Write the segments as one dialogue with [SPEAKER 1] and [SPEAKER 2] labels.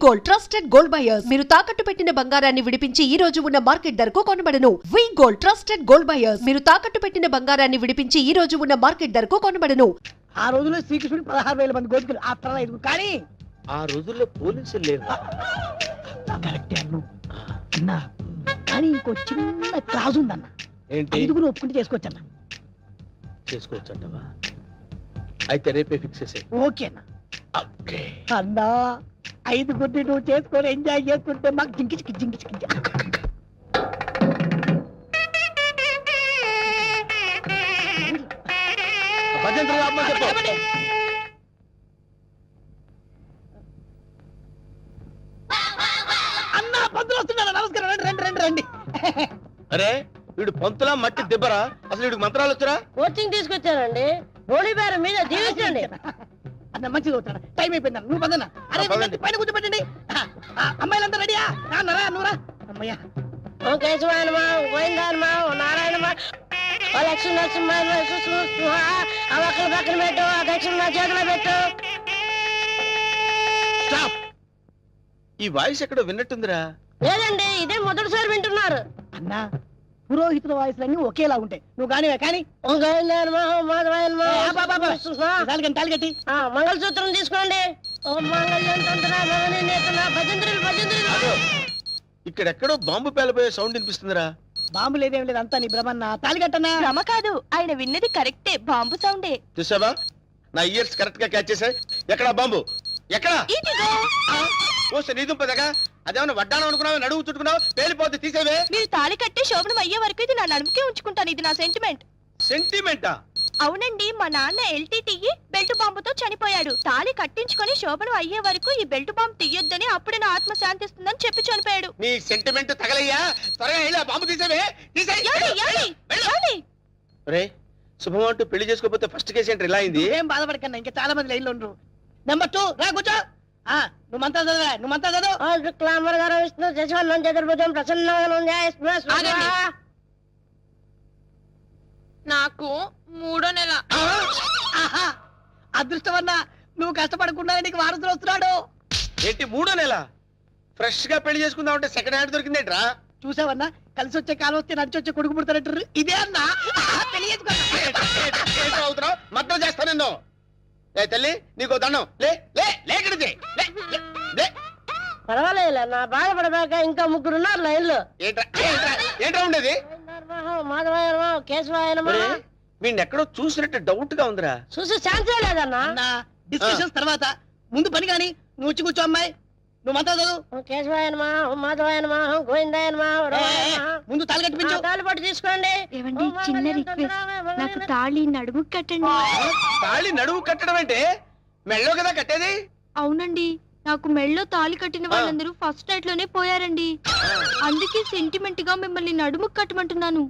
[SPEAKER 1] Gold trusted gold buyers మీరు తాకట్టు పెట్టిన బంగారాన్ని విడిపించి ఈ రోజు ఉన్న మార్కెట్ ధరకు కొనబడను. వి గోల్డ్ ట్రస్టెడ్ గోల్డ్ బయర్స్ మీరు తాకట్టు పెట్టిన బంగారాన్ని విడిపించి ఈ రోజు ఉన్న మార్కెట్ ధరకు కొనబడను.
[SPEAKER 2] ఆ రోజుల్లో శ్రీకృష్ణుడు 16,000 మంది గోపికలు ఆ తల ఐదుగురు. కానీ
[SPEAKER 3] ఆ రోజుల్లో పోలీసులు లేరు.
[SPEAKER 2] కరెక్టే అన్ను అన్నా, కానీ ఇంకో చిన్న క్లాజ్ ఉందన్న.
[SPEAKER 3] ఏంటి?
[SPEAKER 2] ఐదుగురు ఒప్పుకుంటే చేసుకోవచ్చన్న.
[SPEAKER 3] చేసుకోవచ్చంటవా? అయితే రేపే ఫిక్స్ చేసే.
[SPEAKER 2] ఓకే అన్న. అన్నా, ఐదుగురిని నువ్వు చేసుకొని ఎంజాయ్ చేసుకుంటే మాకు జింకిచికి జింకిచికి. అన్నా, పంతులు వస్తున్నాడు. నమస్కారం. రండి రండి రండి.
[SPEAKER 3] అరే వీడు పంతులా మట్టి దెబ్బరా? అసలు వీడికి మంత్రాలు వచ్చారా?
[SPEAKER 4] కోచింగ్ తీసుకొచ్చానండి. గోళీ బేరం మీద జీవించండి.
[SPEAKER 2] అన్న మంచిగా అవుతాడు. టైం అయిపోయింది. నువ్వు పదన్నా. అరే పైన కూర్చోబెట్టండి. అమ్మాయిలంతా రెడీయా? నరా నువ్వురా. అమ్మయ్యా.
[SPEAKER 4] ఓ కేశవాయనమా, గోవిందాయనమా, ఓ నారాయణమా, ఓ లక్ష్మీ నరసింహ, ఆ ఒక్కల పక్కన పెట్టు, ఆ దక్షిణ నా చేతిలో పెట్టు.
[SPEAKER 3] స్టాప్. ఈ వాయిస్ ఎక్కడో విన్నట్టుందిరా.
[SPEAKER 4] లేదండి, ఇదే మొదటిసారి వింటున్నారు.
[SPEAKER 2] అన్నా, పురోహితుల వాయిస్లన్నీ ఒకేలా ఉంటాయి. నువ్వు కానివే కానీ.
[SPEAKER 4] ఓ గోవిందాయనమా, ఓ మాధవాయనమా,
[SPEAKER 2] తాలిగట్టి
[SPEAKER 4] మంగళసూత్రం తీసుకోండి. ఓ మంగళ్యం తంత్ర భవని నేతన భజంత్రులు భజంత్రులు.
[SPEAKER 3] ఇక్కడెక్కడో బాంబు పేలబోయే సౌండ్ వినిపిస్తుందిరా.
[SPEAKER 2] బాంబు లేదేం లేదు, అంతా నీ భ్రమన్న. తాలిగట్టన్నా.
[SPEAKER 5] భ్రమ కాదు, ఆయన విన్నది కరెక్టే, బాంబు సౌండే.
[SPEAKER 3] చూసావా, నా ఇయర్స్ కరెక్ట్ గా క్యాచ్ చేశాయి. ఎక్కడా బాంబు? ఎక్కడా? నీ దుంపదగా అదేమన్నా వడ్డానం అనుకున్నావు, నడువు చుట్టుకున్నావు, పేలిపోతే తీసేవే.
[SPEAKER 5] మీరు తాళి కట్టి శోభనం అయ్యే వరకు ఇది నా నడుముకే ఉంచుకుంటాను. ఇది నా సెంటిమెంట్.
[SPEAKER 3] సెంటిమెంటా?
[SPEAKER 5] అవునండి, మా నాన్న ఎల్టీటీఈ బెల్ట్ బాంబుతో చనిపోయాడు. తాళి కట్టించుకొని శోభనం అయ్యే వరకు ఈ బెల్ట్ బాంబు తీయొద్దని, అప్పుడే నా ఆత్మ శాంతిస్తుందని చెప్పి చనిపోయాడు.
[SPEAKER 3] నీ సెంటిమెంట్ తగలయ్యా. త్వరగా వెళ్ళి బాంబు తీసేవే. రే శుభం అంటూ పెళ్లి చేసుకోకపోతే ఫస్ట్ కేసు ఏంటి ఇలా అయింది?
[SPEAKER 2] ఏం బాధపడకన్నా, ఇంకా చాలా మంది లైన్లో ఉండరు. నెంబర్ 2 రా కూర్చో. నువ్వు మంతా చదువు. నువ్వు మంతా చదువు.
[SPEAKER 4] శుక్లాంబర గారు విష్ణు శశివర్ణం చతుర్భుజం ప్రసన్నం.
[SPEAKER 5] నాకు 3వ నెల.
[SPEAKER 2] అదృష్టమన్నా, నువ్వు కష్టపడకుండా నీకు వారసులు వస్తున్నాడు.
[SPEAKER 3] ఏంటి 3వ నెల? ఫ్రెష్ గా పెళ్లి చేసుకుందాం అంటే సెకండ్ హ్యాండ్ దొరికిందేట్రా?
[SPEAKER 2] చూసావన్నా, కలిసి వచ్చే కాలం వస్తే నడిచి వచ్చే కొడుకు పుడతారంటారు. ఇదే అన్నా
[SPEAKER 3] అవుతున్నావు, మద్దతు చేస్తా నిన్ను. ఏ తల్లి, నీకు దండం. లే లే లేకడిది.
[SPEAKER 4] పర్వాలేదు, నా బాధపడబాక ఇంకా 3 ఉన్నారు లైన్లో.
[SPEAKER 3] ఏంట్రా ఉండేది?
[SPEAKER 4] మాధవాయనమా, కేశవాయనమా.
[SPEAKER 3] వీడిని ఎక్కడో చూసినట్టు డౌట్ గా ఉందిరా.
[SPEAKER 4] చూసి ఛాన్సే లేదన్నా.
[SPEAKER 2] డిస్కషన్స్ తర్వాత ముందు పని కానీ నువ్వు వచ్చి కూర్చో. అమ్మాయి, నువ్వు మంతా చదువు.
[SPEAKER 4] కేశవాయనమా, మాధవాయనమా, గోవిందాయనమా.
[SPEAKER 2] ముందు తాళి కట్టించు.
[SPEAKER 4] తాళి పట్టు తీసుకోండి.
[SPEAKER 5] ఏవండి, చిన్న రిక్వెస్ట్, నాకు తాళి నడుము కట్టండి.
[SPEAKER 3] తాళి నడుము కట్టడం అంటే మెళ్ళో కదా కట్టేది?
[SPEAKER 5] అవునండి, నాకు మెళ్ళో తాళి కట్టిన వాళ్ళందరూ ఫస్ట్ నైట్ లోనే పోయారండి. అందుకే సెంటిమెంట్ గా మిమ్మల్ని నడుము కట్టమంటున్నాను.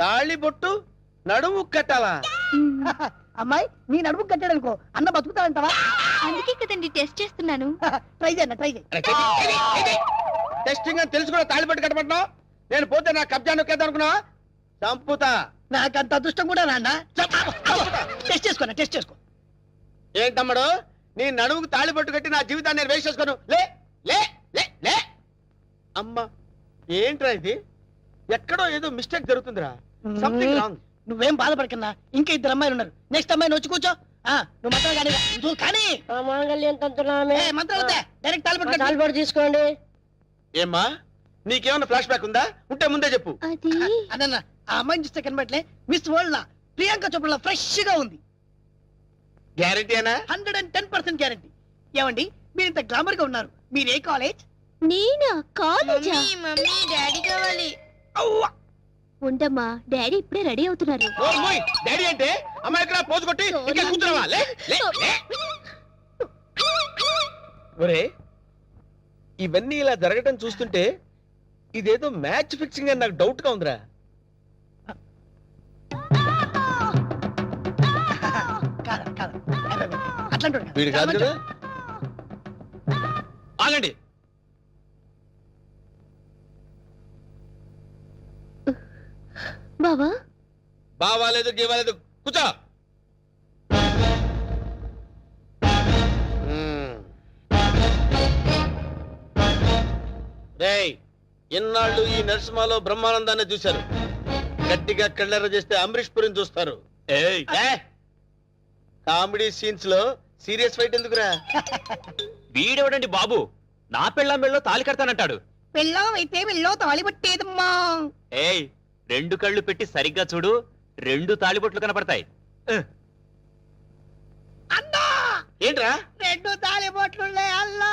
[SPEAKER 3] తాళి బొట్టు నడుము కట్టాలా?
[SPEAKER 2] అమ్మాయి, నీ నడుము కట్టాడనుకో అన్న బతుకుతాడంటావా?
[SPEAKER 5] అందుకే కదండి టెస్ట్ చేస్తున్నాను.
[SPEAKER 2] ట్రై చేయన్న, ట్రై చేయి.
[SPEAKER 3] టెస్టింగ్ అని తెలుసు కూడా తాళి పట్టు కట్టమంటున్నావు. నేను పోతే నా కబ్జా నొక్కేద్దాం అనుకున్నావా? చంపుతా.
[SPEAKER 2] నాకంత అదృష్టం కూడా నాన్న. టెస్ట్ చేసుకోనా, టెస్ట్ చేసుకో.
[SPEAKER 3] ఏంటమ్మడు, నీ నడుముకు తాళి పట్టు కట్టి నా జీవితాన్ని నేను వేస్ట్ చేసుకోను. లే లే లే లే. అమ్మా, ఏంట్రా ఇది? ఎక్కడో ఏదో మిస్టేక్ జరుగుతుందిరా. Something wrong.
[SPEAKER 2] నువ్వేం బాధపడకన్నా, ఇంకా 2 అమ్మాయిలు ఉన్నారు. నెక్స్ట్ అమ్మాయిని వచ్చి కూర్చో. నువ్వు మంత్రాలు కానీ నువ్వు కానీ
[SPEAKER 4] మాంగళ్యం తంతునామే.
[SPEAKER 2] మంత్రాలు డైరెక్ట్ తాళి
[SPEAKER 4] తాళి పట్టు తీసుకోండి.
[SPEAKER 3] ఏమ్మా, నీకేమన్నా ఫ్లాష్ బ్యాక్ ఉందా? ఉంటే ముందే చెప్పు.
[SPEAKER 2] అన్న, ఆ అమ్మాయిని చూస్తే కనబట్లే మిస్ వరల్డ్ లా ప్రియాంక చోప్రా ఫ్రెష్ గా ఉంది.
[SPEAKER 3] గ్యారెంటీ అనా?
[SPEAKER 2] 110% గ్యారెంటీ. ఏమండి, మీరు ఇంత గ్లామర్ గా ఉన్నారు. మీరు ఏ కాలేజ్?
[SPEAKER 5] నేనా? కాలేజా?
[SPEAKER 4] మమ్మీ, డాడీ కావాలి.
[SPEAKER 5] ఉండమ్మా, డాడీ ఇప్పుడే రెడీ అవుతున్నారు.
[SPEAKER 3] డాడీ అంటే అమ్మాయి ఇక్కడ పోజు కొట్టి ఇంకా కూర్చున్నావా? లే లే లే. ఒరే, ఇవన్నీ ఇలా జరగటం చూస్తుంటే ఇదేదో మ్యాచ్ ఫిక్సింగ్ అని నాకు డౌట్ గా ఉందిరా. వీడు కాదు కదా. ఆగండి.
[SPEAKER 5] బావా,
[SPEAKER 3] బావాలేదు గీవాలేదు, కూర్చో. ఏయ్, ఇన్నాళ్ళు ఈ నరసింహలో బ్రహ్మానందాన్ని చూశారు, గట్టిగా కళ్ళెర్ర చేస్తే అమరీష్ పురిని చూస్తారు.
[SPEAKER 6] ఏయ్
[SPEAKER 3] ఏ? కామెడీ సీన్స్ లో సీరియస్ ఫైట్ ఎందుకురా?
[SPEAKER 6] వీడెవడండి బాబు, నా పెళ్ళాం మెళ్ళో తాళి కడతానంటాడు.
[SPEAKER 2] పెళ్ళం అయితే వెళ్ళో తాళి పట్టేదమ్మా.
[SPEAKER 6] ఏయ్, 2 కళ్ళు పెట్టి సరిగ్గా చూడు, 2 తాళిబొట్లు కనపడతాయి.
[SPEAKER 2] అన్నా
[SPEAKER 3] ఏంట్రా?
[SPEAKER 2] 2 తాళి బొట్లున్నాయి అల్లా.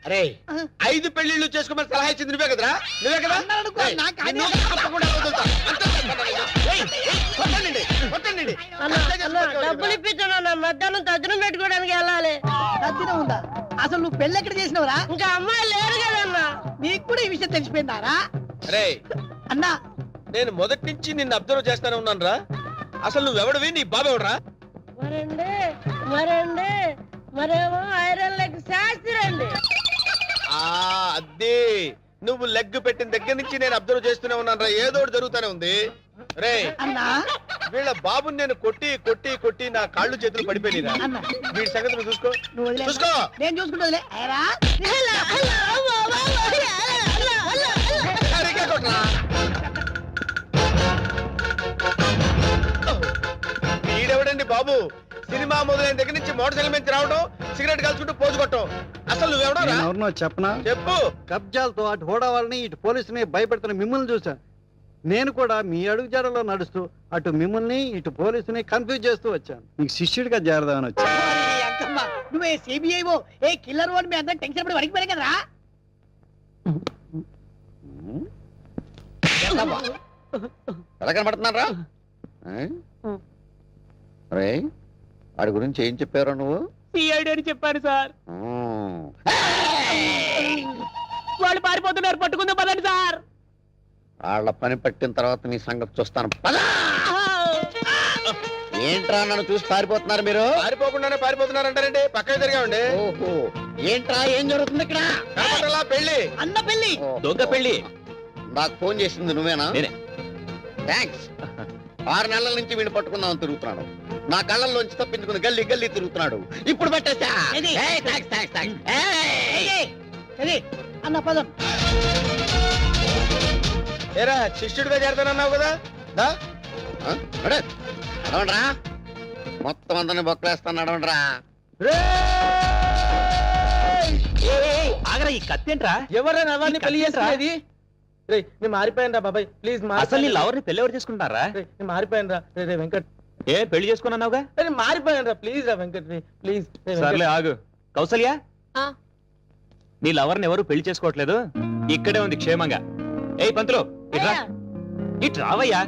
[SPEAKER 3] అరే 5 పెళ్లిళ్ళు చేసుకోమని సలహా ఇచ్చింది నువ్వే కదరా? నువ్వే కదా?
[SPEAKER 2] అన్నాడు అనుకో,
[SPEAKER 3] ఏయ్,
[SPEAKER 2] నాకు అది
[SPEAKER 3] నిన్ను తప్పకుండా వదులుతా. అంతా ఏయ్, ఏయ్, కొట్టండి, కొట్టండి.
[SPEAKER 4] డబ్బులు ఇప్పించాను, మధ్యాహ్నం తజ్జనం పెట్టుకోవడానికి వెళ్ళాలి.
[SPEAKER 2] తద్దినం ఉందా? అసలు నువ్వు పెళ్ళి ఎక్కడ చేసినవరా?
[SPEAKER 4] ఇంకా అమ్మాయి లేరు కదన్నా.
[SPEAKER 2] నీకు కూడా ఈ విషయం తెలిసిపోయిందారా?
[SPEAKER 3] అరే
[SPEAKER 2] అన్నా
[SPEAKER 3] నేను మొదటి నుంచి నిన్ను అబ్జర్వ్ చేస్తానే ఉన్నాను రా. అసలు నువ్వెవడవి, నీ బాబెవడరా?
[SPEAKER 4] మరేమో ఐరన్ లెగ్ శాస్త్రి అండి.
[SPEAKER 3] అదే నువ్వు లెగ్ పెట్టిన దగ్గర నుంచి నేను అబ్జర్వ్ చేస్తూనే ఉన్నాను రా. ఏదో ఒకటి జరుగుతూనే ఉంది. రే
[SPEAKER 2] అన్నా
[SPEAKER 3] వీళ్ళ బాబుని నేను కొట్టి కొట్టి కొట్టి నా కాళ్ళు చేతులు పడిపోయినా.
[SPEAKER 2] అన్న
[SPEAKER 3] వీడి సంగతి నువ్వు చూసుకో.
[SPEAKER 2] నువ్వు వదిలే.
[SPEAKER 3] చూసుకో.
[SPEAKER 2] నేను చూసుకుంటా.
[SPEAKER 3] సరిగ్గా కొట్రా. వీడెవడండి బాబు, సినిమా మొదలైన దగ్గర నుంచి మోటార్ సైకిల్ మీద రావడం, సిగరెట్ కాల్చుకుంటూ పోజు కొట్టడం. అసలు నువ్వెవడరా?
[SPEAKER 7] ఎవరినో చెప్పనా?
[SPEAKER 3] చెప్పు.
[SPEAKER 7] కబ్జాలతో అటు హోడా వాళ్ళని ఇటు పోలీసుని భయపెడుతున్న మిమ్మల్ని చూశాను. నేను కూడా మీ అడుగుజాడలో నడుస్తూ అటు మిమ్మల్ని ఇటు పోలీసుని కన్ఫ్యూజ్ చేస్తూ వచ్చాను. మీకు శిష్యుడిగా చేరదామని వచ్చాను.
[SPEAKER 2] అంకమ్మ నువ్వే సిబిఐఓ ఏ కిల్లర్ అని మీ అందరం టెన్షన్ పడి వరకు పోయాం కదరా?
[SPEAKER 8] ఎలా కనబడుతున్నారా? రే వాడి గురించి ఏం చెప్పారు నువ్వు?
[SPEAKER 2] సిఐడి అని చెప్పారు సార్. వాళ్ళు పారిపోతున్నారు, పట్టుకుందాం పదండి సార్.
[SPEAKER 8] వాళ్ళ పని పట్టిన తర్వాత నీ సంగతి చూస్తాను. పదా! ఏంట్రా నన్ను చూసి పారిపోతున్నారు మీరు?
[SPEAKER 3] పారిపోకుండానే పారిపోతున్నారంటారండి. పక్కన తిరిగామండి.
[SPEAKER 8] ఓహో, ఏంట్రా ఏం జరుగుతుంది ఇక్కడ?
[SPEAKER 3] కనపడలా పెళ్లి.
[SPEAKER 2] అన్న పెళ్లి.
[SPEAKER 8] ఓహో.
[SPEAKER 6] దొంగ పెళ్లి.
[SPEAKER 8] నాకు ఫోన్ చేసింది నువ్వేనా?
[SPEAKER 6] నేనే.
[SPEAKER 8] థ్యాంక్స్. 6 నెలల నుంచి వీడిని పట్టుకుందామని తిరుగుతున్నాడు. నా కళ్ళల్లోంచి తప్పించుకుని గల్లీ గల్లీ తిరుగుతున్నాడు. ఇప్పుడు పట్టేసా.
[SPEAKER 2] ఏది?
[SPEAKER 8] ఏయ్, థాంక్స్, థాంక్స్, థాంక్స్. ఏయ్!
[SPEAKER 2] సరే అన్న పదం.
[SPEAKER 3] ఏరా శిష్యుడిగా చేరతానన్నావు కదా? దా.
[SPEAKER 8] ఆ? నడు. నడవండ్రా. మొత్తం అందరిని బొక్కలేస్తాను, నడవండ్రా.
[SPEAKER 6] ఆగరా, ఈ కత్తేంట్రా?
[SPEAKER 3] ఎవరైనా ఎవరిని
[SPEAKER 6] ఈ
[SPEAKER 3] పెళ్లి
[SPEAKER 6] కత్తి
[SPEAKER 3] చేసుకునేది? రేయ్ నేను మారిపోయాను రా బాబాయ్, ప్లీజ్
[SPEAKER 6] అసలు నీ లవర్ని పెళ్లి ఎవరు చేసుకుంటారా?
[SPEAKER 3] నేను మారిపోయాను రా. రే వెంకట్,
[SPEAKER 6] ఏ పెళ్లి చేసుకున్నావుగా?
[SPEAKER 3] నేను మారిపోయాను రా. ప్లీజ్ రా వెంకట్, ప్లీజ్.
[SPEAKER 6] సర్లే ఆగు. కౌసల్య,
[SPEAKER 4] ఆ.
[SPEAKER 6] నీ లవర్ని ఎవరు పెళ్లి చేసుకోవట్లేదు, ఇక్కడే ఉంది క్షేమంగా. ఏయ్ పంతులు, ఇట్రా. ఇటు రావయ్యా.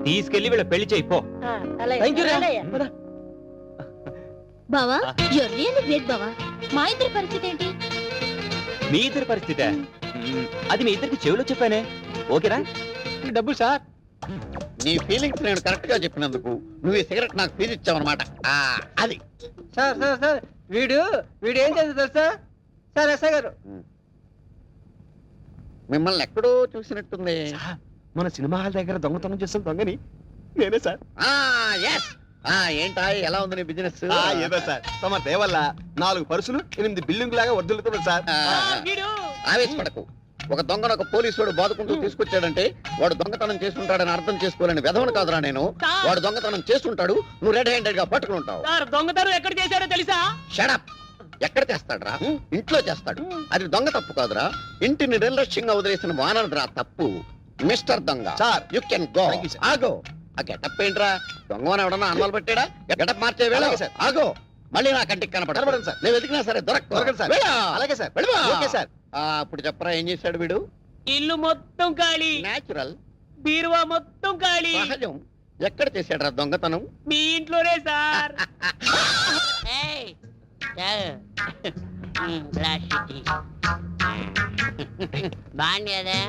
[SPEAKER 6] తీసుకెళ్లి వీళ్ళ పెళ్లి చేయి పో.
[SPEAKER 5] బావా you're really great బావా. మా ఇద్దరి పరిస్థితి ఏంటి?
[SPEAKER 6] మీ ఇద్దరి పరిస్థితే అది మీ ఇద్దరికి చెవిలో చెప్పానే. ఓకేనా?
[SPEAKER 3] డబ్బులు సార్.
[SPEAKER 8] నీ ఫీలింగ్స్ నేను కరెక్ట్ గా చెప్పినందుకు నువ్వు ఈ సిగరెట్ నాకు ఫీజు ఇచ్చావన్నమాట. అది
[SPEAKER 7] సార్ సార్ సార్ వీడు ఏం చేస్తారు సార్? సార్ ఎస్ఐ గారు,
[SPEAKER 8] మిమ్మల్ని ఎక్కడో చూసినట్టుంది.
[SPEAKER 6] మన సినిమా హాల్ దగ్గర దొంగతనం చేస్తాం దొంగని నేనే సార్.
[SPEAKER 8] ఎస్. ఏంటా ఎలా ఉంది నీ బిజినెస్?
[SPEAKER 3] ఏదో సార్ తమ దేవల్ల 4 పర్సులు 8 బిల్డింగ్ లాగా వర్దులుతున్నాయి సార్.
[SPEAKER 8] ఆవేశపడకు. ఒక దొంగను ఒక పోలీసుడు బాదుకుంటూ తీసుకొచ్చాడంటే వాడు దొంగతనం చేస్తుంటాడని అర్థం చేసుకోవాలని వెధవను కాదురా నేను. వాడు దొంగతనం చేస్తుంటాడు, నువ్వు రెడ్ హ్యాండెడ్ గా పట్టుకుని ఉంటావు.
[SPEAKER 2] దొంగతనం ఎక్కడ చేశాడో తెలుసా?
[SPEAKER 8] షడప్. ఎక్కడ చేస్తాడురా? ఇంట్లో చేస్తాడు. అది దొంగ తప్పు కాదురా, ఇంటిని నిర్లక్ష్యంగా వదిలేసిన వానరురా తప్పు. మిస్టర్ దొంగ
[SPEAKER 3] sir.
[SPEAKER 8] You can go.
[SPEAKER 3] Thank you, sir.
[SPEAKER 8] ఆగో. ఆ గెటప్ ఏంట్రా? దొంగని ఎవడన్నా అనుమానం పెట్టాడా? గెటప్ మార్చే వేళ
[SPEAKER 3] అలాగే, sir.
[SPEAKER 8] ఆగో. మళ్ళీ నా కంటికి కనపడదు
[SPEAKER 3] కనపడదు, sir.
[SPEAKER 8] నేను వెతికినా సరే
[SPEAKER 3] దొరకదు, sir. అలాగే సార్. Okay sir.
[SPEAKER 8] ఇప్పుడు చెప్పరా ఏం చేశాడు వీడు?
[SPEAKER 2] ఇల్లు మొత్తం ఖాళీ,
[SPEAKER 8] నేచురల్,
[SPEAKER 2] బీరువా మొత్తం ఖాళీ.
[SPEAKER 8] సహజం. ఎక్కడ చేశాడు దొంగతనం?
[SPEAKER 2] మీ ఇంట్లోనే సార్.
[SPEAKER 4] బాగుండేదా?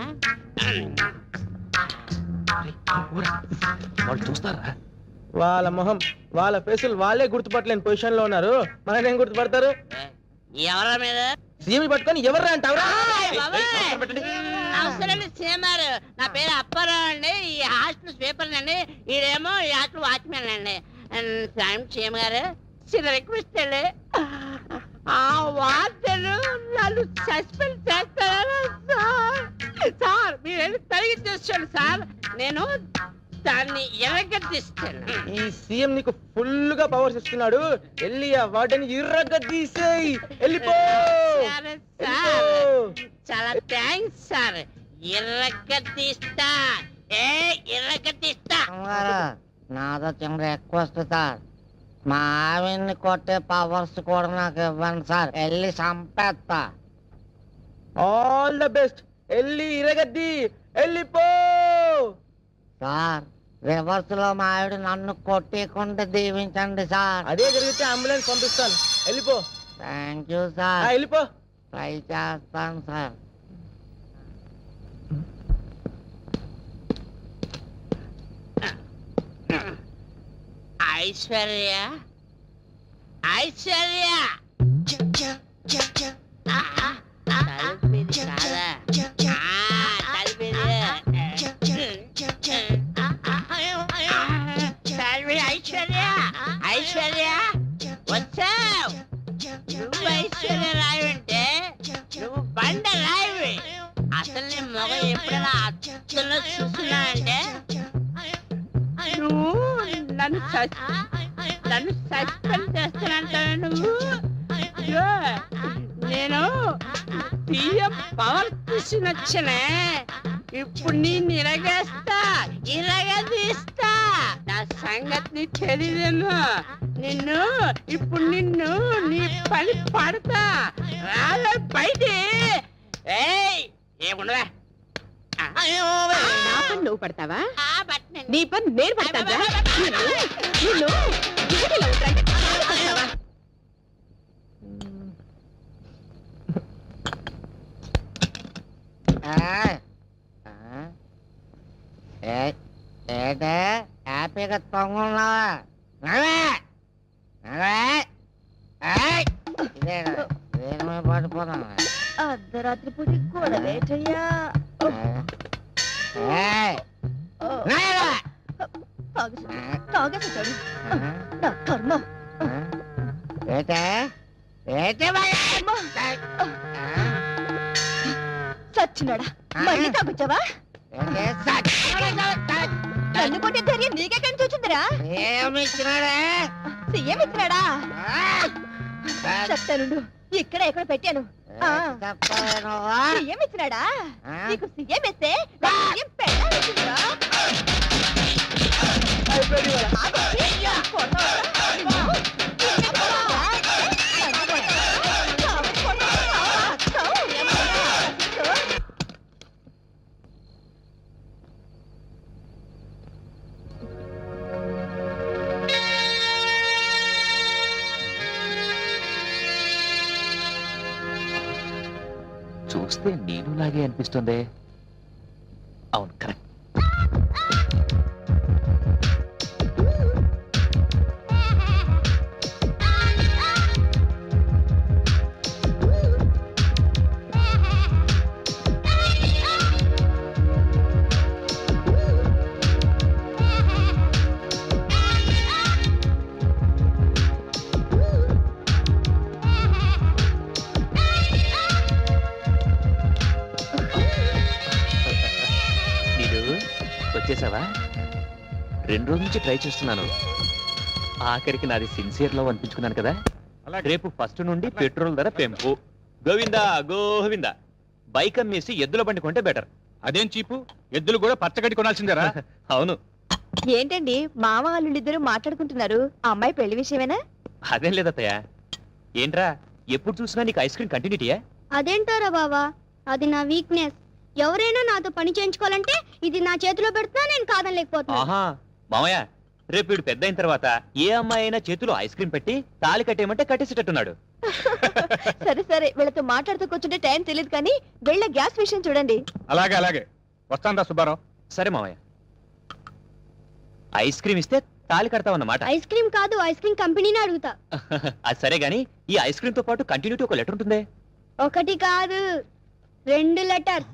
[SPEAKER 6] వాళ్ళు చూస్తారా?
[SPEAKER 3] వాళ్ళ మొహం వాళ్ళ ఫేసులు వాళ్ళే గుర్తుపట్టలేని పొజిషన్ లో ఉన్నారు. మనకేం గుర్తుపడతారు?
[SPEAKER 4] ఎవరా మీద
[SPEAKER 3] సీఎం పట్టుకొని ఎవర్రా అంటావురా?
[SPEAKER 4] నమస్కారం సీఎంఆర్, నా పేరు అప్పారావు అండి. ఈ హాస్టల్ స్వీపర్ అండి. ఈడేమో ఈ హాస్టల్ వాచ్మెన్ అండి. సీఎం గారు చిన్న రిక్వెస్ట్ అండి, ఆ వార్తలు నా
[SPEAKER 2] నన్ను సస్పెండ్ చేస్తారా సార్? సార్ మీరు తొలగించేసాడు సార్, నేను దాన్ని ఎరగదీస్తాను.
[SPEAKER 3] ఈ సీఎం నీకు ఫుల్ గా పవర్స్ ఇస్తున్నాడు, వెళ్ళి ఆ వాటిని ఇర్రగా తీసేయి, వెళ్ళిపో.
[SPEAKER 2] సరే సార్, చాలా థ్యాంక్స్ సార్. ఎరగదీస్తా, ఎరగదీస్తా.
[SPEAKER 4] నాదో చిన్న రిక్వెస్ట్ సార్, మా ఆవిడ్ని కొట్టే పవర్స్ కూడా నాకు ఇవ్వండి సార్, వెళ్ళి చంపేస్తా.
[SPEAKER 3] ఆల్ ద బెస్ట్, వెళ్ళి ఇరగద్ది, వెళ్ళిపో.
[SPEAKER 4] సార్ రివర్స్ లో మా ఆవిడ నన్ను కొట్టేకుండా దీవించండి సార్.
[SPEAKER 3] అదే జరిగితే అంబులెన్స్ పంపిస్తాను, వెళ్ళిపో.
[SPEAKER 4] థ్యాంక్ యూ సార్,
[SPEAKER 3] వెళ్ళిపో.
[SPEAKER 4] ట్రై చేస్తాను సార్.
[SPEAKER 2] ఐశ్వర్య, ఐశ్వర్య, తలుపుది కాదా? ఐశ్వర్య, ఐశ్వర్య వచ్చావు. నువ్వు ఐశ్వర్య రాయంటే నువ్వు బండ రాయి. అసలు నీ మొగ ఎప్పుడైనా అచ్చలో చూస్తున్నావంటే నువ్వు నన్ను సస్పెండ్ చేస్తానంటావు. నువ్వు అయ్యో, నేను బియ్యం పవర్ తీసుకొచ్చినే, ఇప్పుడు నేను ఇరగదీస్తా. నా సంగతి నీకు తెలియదేమో. ఇప్పుడు నిన్ను నీ పని పడతా. రాలే బయటి. ఏముండవా,
[SPEAKER 5] నా పని నువ్వు పడతావా? నీ పని నేను పడతావా?
[SPEAKER 4] ఏంటే హ్యాపీగా తొంగున్నావా? పడిపోతాను.
[SPEAKER 5] అర్ధరాత్రి పూట గొడవేటయ్యా. తాగేసాడు నా కర్మ. సచ్చినాడా, మళ్ళీ తాగొచ్చావా? నన్ను కొట్టే ధైర్యం నీకెక్కడి నుంచి వచ్చిందిరా? సీఎం ఇచ్చినాడా? చెప్తానుండు, ఇక్కడ ఎక్కడ పెట్టాను. సీఎం ఇచ్చినాడా? నీకు సీఎం ఇస్తే సీఎం పెట్టాల్సిందిరా.
[SPEAKER 6] చూస్తే నేను లాగే అనిపిస్తుంది. అవును, కరెక్ట్. వచ్చేసావా? 2 రోజుల నుంచి ట్రై చేస్తున్నాను. ఆఖరికి నాది సిన్సియర్ లవ్ అనిపించుకున్నాను కదా. రేపు ఫస్ట్ నుండి పెట్రోల్ ధర పెంపు. గోవిందా గోవిందా. బైక్ అమ్మేసి ఎద్దుల బండి కొంటే బెటర్.
[SPEAKER 9] అదేం చీపు, ఎద్దులు కూడా పచ్చగడ్డి కొనాల్సిందేరా?
[SPEAKER 6] అవును.
[SPEAKER 5] ఏంటండి మామ వాళ్ళిద్దరు మాట్లాడుకుంటున్నారు? అమ్మాయి పెళ్లి విషయమేనా?
[SPEAKER 6] అదేం లేదత్తయ్య. ఏంట్రా ఎప్పుడు చూసినా నీకు ఐస్ క్రీమ్ కంటిన్యూటీయా?
[SPEAKER 10] అదేంటారా బావా, అది నా వీక్నెస్. ఎవరైనా నాతో పని చేయించుకోవాలంటే ఇది నా చేతిలో పెడుతున్నా నేను కాదనలేకపోతున్నా.
[SPEAKER 6] ఆహా మామయ్య, రేపు వీడు పెద్ద అయిన తర్వాత ఏ అమ్మాయి అయినా చేతిలో ఐస్ క్రీమ్ పెట్టి తాళి కట్టేయమంటే కట్టేసేటట్టున్నాడు.
[SPEAKER 5] సరే సరే, వీళ్ళతో మాట్లాడుతూ కూర్చుంటే టైం తెలియదు కానీ వెళ్ళ గ్యాస్ విషయం చూడండి.
[SPEAKER 9] అలాగే అలాగే, వస్తాను రా సుబ్బారావు.
[SPEAKER 6] సరే మామయ్య, ఐస్ క్రీమ్ ఇస్తే తాళి కడతావన్నమాట.
[SPEAKER 10] ఐస్ క్రీమ్ కాదు, ఐస్ క్రీమ్ కంపెనీని అడుగుతా.
[SPEAKER 6] అది సరే గాని ఈ ఐస్ క్రీమ్ తో పాటు కంటిన్యూటీ ఒక లెటర్ ఉంటుంది.
[SPEAKER 10] 1 కాదు 2 లెటర్స్.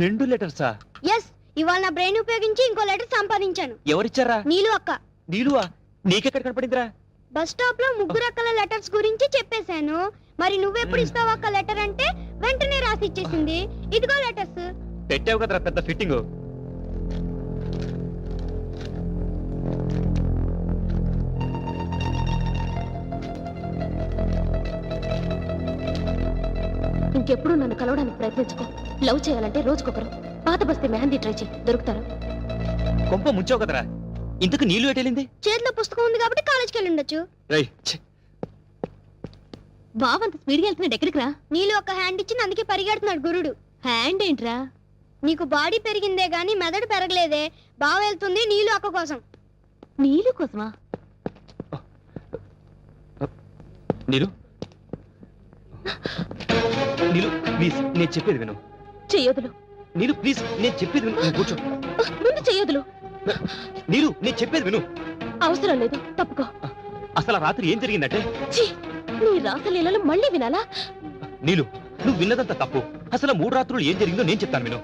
[SPEAKER 6] 2 లెటర్సా?
[SPEAKER 10] ఎస్, ఇవాళ నా బ్రెయిన్ ఉపయోగించి ఇంకో లెటర్ సంపాదించాను.
[SPEAKER 6] ఎవరిచ్చారా?
[SPEAKER 10] నీలు అక్క.
[SPEAKER 6] నీలువా? నీకెక్కడ కనపడిందిరా?
[SPEAKER 10] బస్ స్టాప్ లో ముగ్గురు అక్కల లెటర్స్ గురించి చెప్పేశాను. మరి నువ్వెప్పుడు ఇస్తావు అక్క లెటర్ అంటే వెంటనే రాసి ఇచ్చేసింది. ఇదిగో లెటర్స్.
[SPEAKER 6] పెట్టావు కదరా పెద్ద ఫిట్టింగ్.
[SPEAKER 5] ఇంకెప్పుడు నన్ను కలవడానికి ప్రయత్నించుకో. లవ్ చేయాలంటే రోజుకొకరు. పాత బస్తీ మెహందీ ట్రై చేయి, దొరుకుతారు.
[SPEAKER 6] కొంప ముంచావు కదరా. ఇంతకు నీళ్ళు ఎటెళ్ళింది?
[SPEAKER 10] చేతిలో పుస్తకం ఉంది కాబట్టి కాలేజ్కి వెళ్ళి ఉండొచ్చు.
[SPEAKER 5] బావంత స్పీడ్గా వెళ్తున్నాడు, ఎక్కడికి రా?
[SPEAKER 10] నీళ్ళు ఒక హ్యాండ్ ఇచ్చి అందుకే పరిగెడుతున్నాడు గురుడు.
[SPEAKER 5] హ్యాండ్ ఏంట్రా?
[SPEAKER 10] నీకు బాడీ పెరిగిందే గాని మెదడు పెరగలేదే. బాగా వెళ్తుంది నీళ్ళు అక్క కోసం.
[SPEAKER 5] నీళ్ళు కోసమా?
[SPEAKER 6] నీలు నీలు ప్లీజ్ నేను చెప్పేది విను.
[SPEAKER 5] చెయ్యొదులు.
[SPEAKER 6] నీలు ప్లీజ్ నేను చెప్పేది విను. నువ్వు కూర్చో.
[SPEAKER 5] ముందు చెయ్యొదులు.
[SPEAKER 6] నీలు నేను చెప్పేది విను.
[SPEAKER 5] అవసరం లేదు, తప్పుకో.
[SPEAKER 6] అసలు ఆ రాత్రి ఏం జరిగిందంటే?
[SPEAKER 5] ఛీ, నీ రాసలీలలు మళ్ళీ వినాలా?
[SPEAKER 6] నీలు నువ్వు విన్నదంతా తప్పు. అసలు 3 రాత్రులు ఏం జరిగిందో నేను చెప్తాను విను.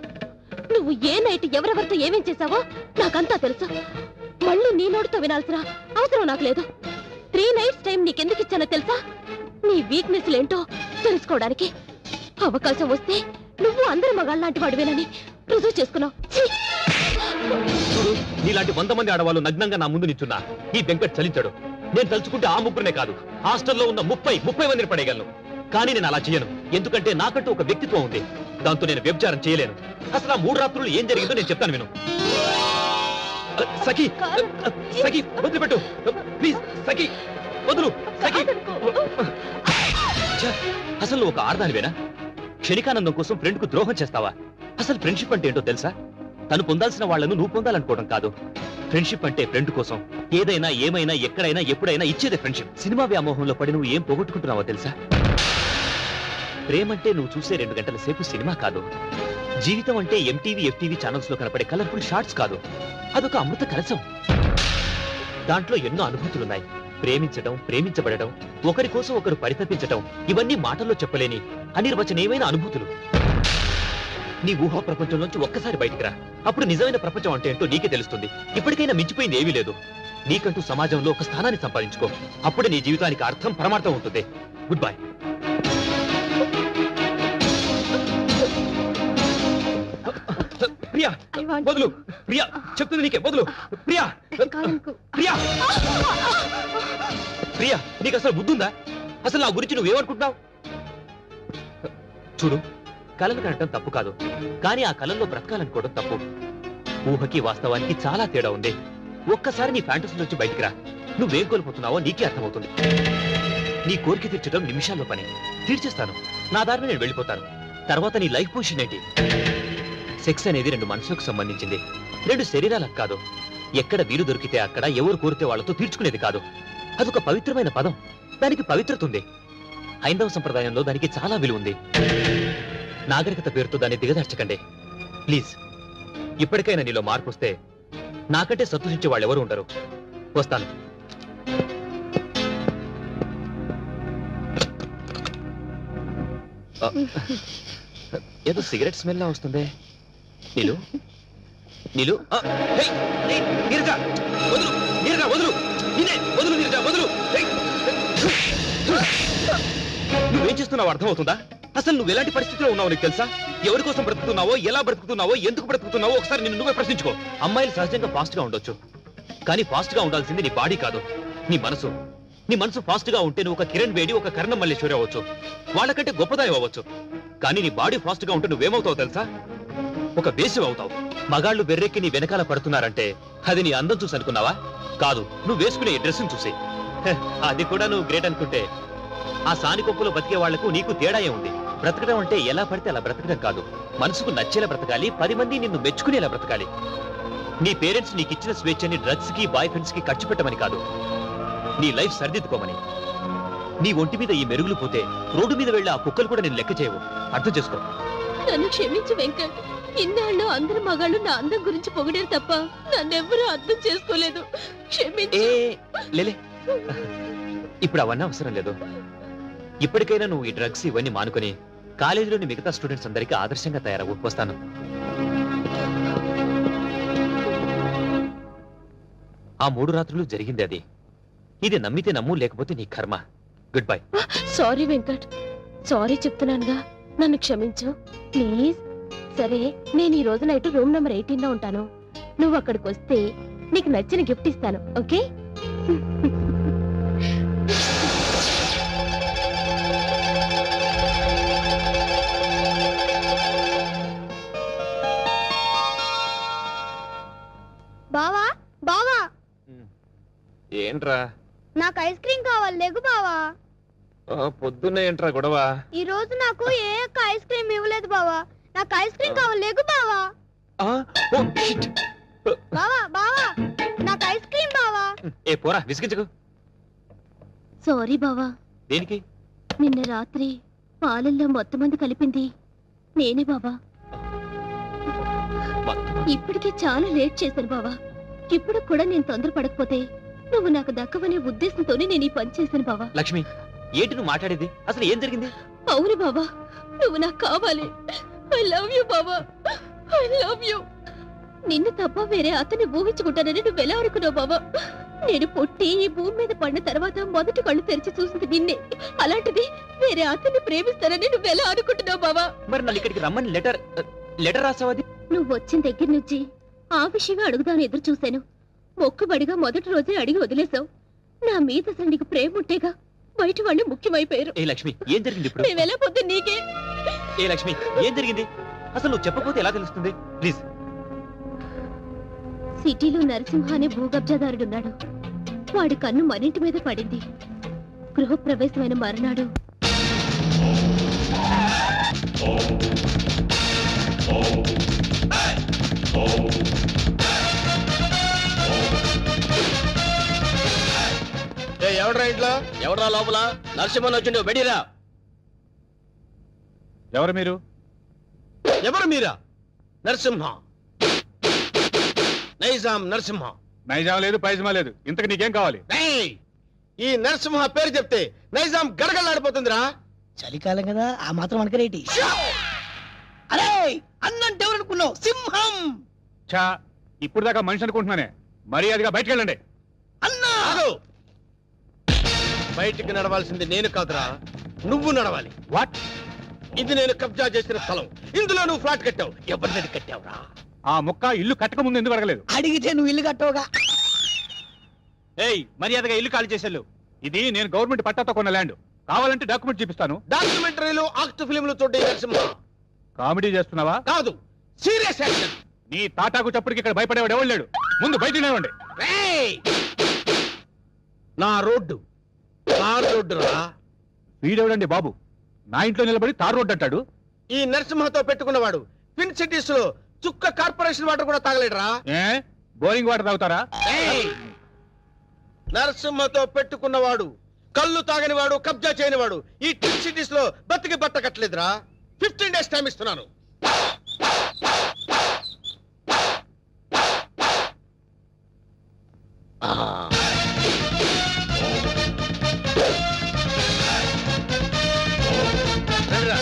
[SPEAKER 5] నువ్వు ఏ నైట్ ఎవరెవరితో ఏమేం చేశావో నాకంతా తెలుసు. మళ్ళీ నీ నోటితో వినాల్సిన అవసరం నాకు లేదు. 3 nights టైం నీకెందుకు ఇచ్చానో తెలుసా? నీ వీక్నెస్ ఏంటో తెలుసుకోవడానికి. అవకాశం వస్తే నువ్వు అందరి మగాళ్ళలాంటి వాడివేనని రుజువు చేసుకున్నావు.
[SPEAKER 6] చూడు, నీలాంటి 100 మంది ఆడవాళ్ళు నగ్నంగా నా ముందు నిల్చున్నా ఈ వెంకట్ చలించాడు. నేను తలుచుకుంటే ఆ ముగ్గురునే కాదు, హాస్టల్లో ఉన్న 30 మందిని పడేయగలను. కానీ నేను అలా చేయను. ఎందుకంటే నాకంటూ ఒక వ్యక్తిత్వం ఉంది. దాంతో నేను వ్యభిచారం చేయలేను. అసలు ఆ 3 రాత్రులు ఏం జరిగిందో నేను చెప్తాను విను. సఖి సఖి వదిలిపెట్టు ప్లీజ్. సఖి వదులు. సఖి అసలు నువ్వు ఒక ఆడదానివేనా? క్షణికానందం కోసం ఫ్రెండ్ కు ద్రోహం చేస్తావా? అసలు ఫ్రెండ్షిప్ అంటే ఏంటో తెలుసా? తను పొందాల్సిన వాళ్లను నువ్వు పొందాలనుకోవడం కాదు. ఫ్రెండ్షిప్ అంటే ఫ్రెండ్ కోసం ఏదైనా ఏమైనా ఎక్కడైనా ఎప్పుడైనా ఇచ్చేదే ఫ్రెండ్షిప్. సినిమా వ్యామోహంలో పడి నువ్వు ఏం పోగొట్టుకుంటున్నావో తెలుసా? ప్రేమంటే నువ్వు చూసే 2 గంటల సేపు సినిమా కాదు. జీవితం అంటే ఎంటీవీ FTV ఛానల్స్ లో కనపడే కలర్ఫుల్ షార్ట్స్ కాదు. అదొక అమృత కలశం. దాంట్లో ఎన్నో అనుభూతులున్నాయి. ప్రేమించడం, ప్రేమించబడడం, ఒకరి కోసం ఒకరు పరితపించడం, ఇవన్నీ మాటల్లో చెప్పలేని అనిర్వచనీయమైన అనుభూతులు. నీ ఊహా ప్రపంచంలోంచి ఒక్కసారి బయటికి రా. అప్పుడు నిజమైన ప్రపంచం అంటే ఏంటో నీకే తెలుస్తుంది. ఇప్పటికైనా మించిపోయింది ఏమీ లేదు. నీకంటూ సమాజంలో ఒక స్థానాన్ని సంపాదించుకో. అప్పుడే నీ జీవితానికి అర్థం పరమార్థం ఉంటుంది. Good bye. ప్రియా వదులు. ప్రియా చెప్తుంది నీకే వదులు. ప్రియా ప్రియా ప్రియా నీకు అసలు బుద్ధుందా? అసలు నా గురించి నువ్వేమనుకుంటున్నావు? చూడు, కలలు కనటం తప్పు కాదు, కానీ ఆ కలల్లో బ్రతకాలనుకోవడం తప్పు. ఊహకి వాస్తవానికి చాలా తేడా ఉంది. ఒక్కసారి నీ ఫ్యాంటసీ నుంచి బయటికి రా. నువ్వేం కోల్పోతున్నావో నీకే అర్థమవుతుంది. నీ కోరిక తీర్చడం నిమిషాల్లో పని. తీర్చేస్తాను, నా దారిని నేను వెళ్ళిపోతాను. తర్వాత నీ లైఫ్ పొజిషన్ ఏంటి? సెక్స్ అనేది 2 మనసులకు సంబంధించింది, 2 శరీరాలకు కాదు. ఎక్కడ వీలు దొరికితే అక్కడ, ఎవరు కోరితే వాళ్లతో తీర్చుకునేది కాదు. అదొక పవిత్రమైన పదం. దానికి పవిత్రత ఉంది. హైందవ సంప్రదాయంలో దానికి చాలా విలువ ఉంది. నాగరికత పేరుతో దాన్ని దిగదార్చకండి ప్లీజ్. ఇప్పటికైనా నీలో మార్పు వస్తే నాకంటే సంతోషించే వాళ్ళు ఎవరు ఉండరు. వస్తాను. ఏదో సిగరెట్ స్మెల్ లా వస్తుంది. నీలు నీలు నీరజ వదులు. నీరజ వదులు. వదులు నీరజ వదులు. నువ్వేం చేస్తున్నావు అర్థమవుతుందా? అసలు నువ్వు ఎలాంటి పరిస్థితిలో ఉన్నావు నీకు తెలుసా? ఎవరి కోసం బ్రతుకుతున్నావో, ఎలా బ్రతుకుతున్నావో, ఎందుకు బ్రతుకుతున్నావో ఒకసారి నిన్ను నువ్వే ప్రశ్నించుకో. అమ్మాయిలు సహజంగా ఫాస్ట్ గా ఉండొచ్చు, కానీ ఫాస్ట్ గా ఉండాల్సింది నీ బాడీ కాదు, నీ మనసు. నీ మనసు ఫాస్ట్ గా ఉంటే నువ్వు ఒక కిరణ్ బేడి, ఒక కర్ణం మల్లేశ్వరి అవ్వచ్చు, వాళ్ళకంటే గొప్పదాయి అవ్వచ్చు. కానీ నీ బాడీ ఫాస్ట్ గా ఉంటే నువ్వేమవుతావు తెలుసా? ఒక వేసి అవుతావు. మగాళ్ళు వెర్రెక్కి నీ వెనకాల పడుతున్నారంటే అది నీ అందం చూసి అనుకున్నావా? కాదు, నువ్వు వేసుకునే డ్రెస్సును చూసి. అది కూడా నువ్వు గ్రేట్ అనుకుంటే ఆ సానికొప్పులో బతికే వాళ్లకు నీకు తేడాయే ఉంది. బ్రతకడం అంటే ఎలా పడితే అలా బ్రతకడం కాదు. మనసుకు నచ్చేలా బ్రతకాలి, 10 మంది నిన్ను మెచ్చుకునేలా బ్రతకాలి. నీ పేరెంట్స్ నీకు ఇచ్చిన స్వేచ్ఛని డ్రగ్స్ కి, బాయ్ ఫ్రెండ్స్ కి ఖర్చు పెట్టమని కాదు, నీ లైఫ్ సరిదిద్దుకోమని. నీ ఒంటి మీద ఈ మెరుగులు పోతే రోడ్డు మీద వెళ్ళి ఆ కుక్కలు కూడా నేను లెక్క చేయవు. అర్థం చేసుకో.
[SPEAKER 5] నన్ను క్షమించు వెంకట్. ఇన్నాళ్ళు అందరి మగాళ్ళు నా అందం గురించి పొగిడారు తప్ప నన్నెవ్వరూ అర్థం చేసుకోలేదు. క్షమించు.
[SPEAKER 6] లేలే, ఇప్పుడు అవన్నీ అవసరం లేదు. ఇప్పటికైనా నువ్వు ఈ డ్రగ్స్ ఇవన్నీ మానుకొని కాలేజీలోని మిగతా స్టూడెంట్స్ అందరికీ ఆదర్శంగా తయారవు. వస్తాను. ఆ 3 రాత్రులు జరిగింది అది. ఇది నమ్మితే నమ్ము, లేకపోతే నీ కర్మ. Goodbye.
[SPEAKER 5] Sorry Venkat, sorry చెప్తున్నానుగా, నన్ను క్షమించు ప్లీజ్. సరే, నేను ఈ రోజు నైట్ రూమ్ నెంబర్ 18 లో ఉంటాను. నువ్వు అక్కడికి వస్తే నీకు నచ్చిన గిఫ్ట్ ఇస్తాను, ఓకే?
[SPEAKER 10] బావా బావా
[SPEAKER 6] ఏంట్రా
[SPEAKER 10] నాకు ఐస్ క్రీమ్ కావాలి లేగు బావా.
[SPEAKER 6] పొద్దున్నే ఏంట్రా గొడవ?
[SPEAKER 10] ఈ రోజు నాకు ఏ ఒక్క ఐస్ క్రీమ్ ఇవ్వలేదు బావా. నాకు ఐస్ క్రీమ్ కావాలి లేగు బావా. బావా బావా నాకు ఐస్ క్రీమ్ బావా.
[SPEAKER 6] ఏ పోరా, విసిగించకు.
[SPEAKER 5] సారీ బావా.
[SPEAKER 6] దేనికి?
[SPEAKER 5] నిన్న రాత్రి పాలల్లో మొత్తం మంది కలిపింది నేనే బావా. ఇప్పటికే చాలా లేట్ చేశాను బావా. ఇప్పుడు కూడా నేను తొందరపడకపోతే నువ్వు నాకు దక్కవనే ఉద్దేశంతోనే నేను ఈ పని చేశాను బావా.
[SPEAKER 6] లక్ష్మి, ఏంటి నువ్వు మాట్లాడేది? అసలు ఏం జరిగింది?
[SPEAKER 5] అవును బావా, నువ్వు నాకు కావాలి. ఐ లవ్ యూ బావా, ఐ లవ్ యూ. నిన్ను తప్ప వేరే అతన్ని ఊహించుకుంటానని నువ్వు ఎలా అనుకున్నావు బావా? నేను పుట్టి ఈ భూమి మీద పడిన తర్వాత మొదటి కళ్ళు తెరిచి చూసింది నిన్నే. అలాంటిది వేరే అతన్ని ప్రేమిస్తానని నువ్వు ఎలా అనుకుంటున్నావు బావా?
[SPEAKER 6] మరి నన్ను ఇక్కడికి రమ్మని లెటర్ రాసావది?
[SPEAKER 5] నువ్వు వచ్చిన దగ్గర నుంచి ఆ విషయమే అడుగుదాని ఎదురు చూశాను. మొక్కుబడిగా మొదటి రోజే అడిగి వదిలేశావు. నా మీద అసలు నీకు ప్రేమ ఉంటేగా బయట వాళ్ళు ముఖ్యమైపోయారు.
[SPEAKER 6] ఏ లక్ష్మి, ఏం జరిగింది ఇప్పుడు?
[SPEAKER 5] మేము ఎలా పొద్దు నీకే.
[SPEAKER 6] ఏ లక్ష్మి, ఏం జరిగింది? అసలు నువ్వు చెప్పకపోతే ఎలా తెలుస్తుంది? ప్లీజ్.
[SPEAKER 5] సిటీలో నరసింహ అనే భూకబ్జాదారుడున్నాడు. వాడి కన్ను మనింటి మీద పడింది. గృహప్రవేశమైన మరునాడు
[SPEAKER 3] ఎవడ్రా ఇంట్లో? ఎవడ్రా లోపల? నరసింహన్ వచ్చిండు, బెడిరా.
[SPEAKER 9] ఎవరు మీరు?
[SPEAKER 3] ఎవరు మీరా? నరసింహ, నైజాం నరసింహ.
[SPEAKER 9] నైజాం లేదు, పైజమా లేదు. ఇంతకు నీకేం కావాలి?
[SPEAKER 3] ఏయ్! ఈ నరసింహ పేరు చెప్తే నైజాం గడగడలాడిపోతుందిరా.
[SPEAKER 2] చలికాలం కదా, ఆ మాత్రం అనకరేటి. అరే అన్నంటే ఎవరనుకున్నావు? సింహం.
[SPEAKER 9] చా, ఇప్పుడు దాకా మనిషి అనుకుంటున్నానే. మర్యాదగా బయటికి వెళ్ళండి.
[SPEAKER 2] అన్నా
[SPEAKER 3] ఆగు! బయటికి నడవాల్సింది నేను కాదురా, నువ్వు నడవాలి.
[SPEAKER 9] వాట్?
[SPEAKER 3] ఇది నేను కబ్జా చేసిన స్థలం. ఇందులో నువ్వు ఫ్లాట్ కట్టావు. ఎవరిని కట్టావురా?
[SPEAKER 9] ఆ ముక్క ఇల్లు కట్టక ముందు ఎందుకు అడగలేదు?
[SPEAKER 2] అడిగితే నువ్వు ఇల్లు కట్టవుగా.
[SPEAKER 9] ఏయ్, మర్యాదగా ఇల్లు ఖాళీ చేసేళ్ళు. ఇది నేను గవర్నమెంట్ పట్టాతో కొన్న ల్యాండ్. కావాలంటే డాక్యుమెంట్ చూపిస్తాను.
[SPEAKER 3] డాక్యుమెంటరీలు, ఆక్ట్ ఫిల్మ్లు చూడే నరసింహ.
[SPEAKER 9] కామెడీ చేస్తున్నావా?
[SPEAKER 3] కాదు, సీరియస్ యాక్షన్.
[SPEAKER 9] నీ తాటాకు చప్పుడుకి ఇక్కడ భయపడేవాడు ఎవడు లేడు. ముందు బయట నిలవండి.
[SPEAKER 3] ఏయ్! నా రోడ్డు తార్ రోడ్డు రా.
[SPEAKER 9] వీడెవడండి బాబు నా ఇంట్లో నిలబడి తార్ రోడ్డు అంటాడు?
[SPEAKER 3] ఈ నరసింహతో పెట్టుకున్నవాడు ట్విన్ సిటీస్ లో చుక్క కార్పొరేషన్ వాటర్ కూడా తాగలేడురా.
[SPEAKER 9] ఏ, బోరింగ్ వాటర్ తాగుతారా?
[SPEAKER 3] ఏయ్! నరసింహతో పెట్టుకున్నవాడు కళ్ళు తాగనివాడు, కబ్జా చేయనివాడు ఈ ట్విన్ సిటీస్ లో బతికి బట్ట కట్టలేదురా. 15 days టైం ఇస్తున్నాను. రండిరా.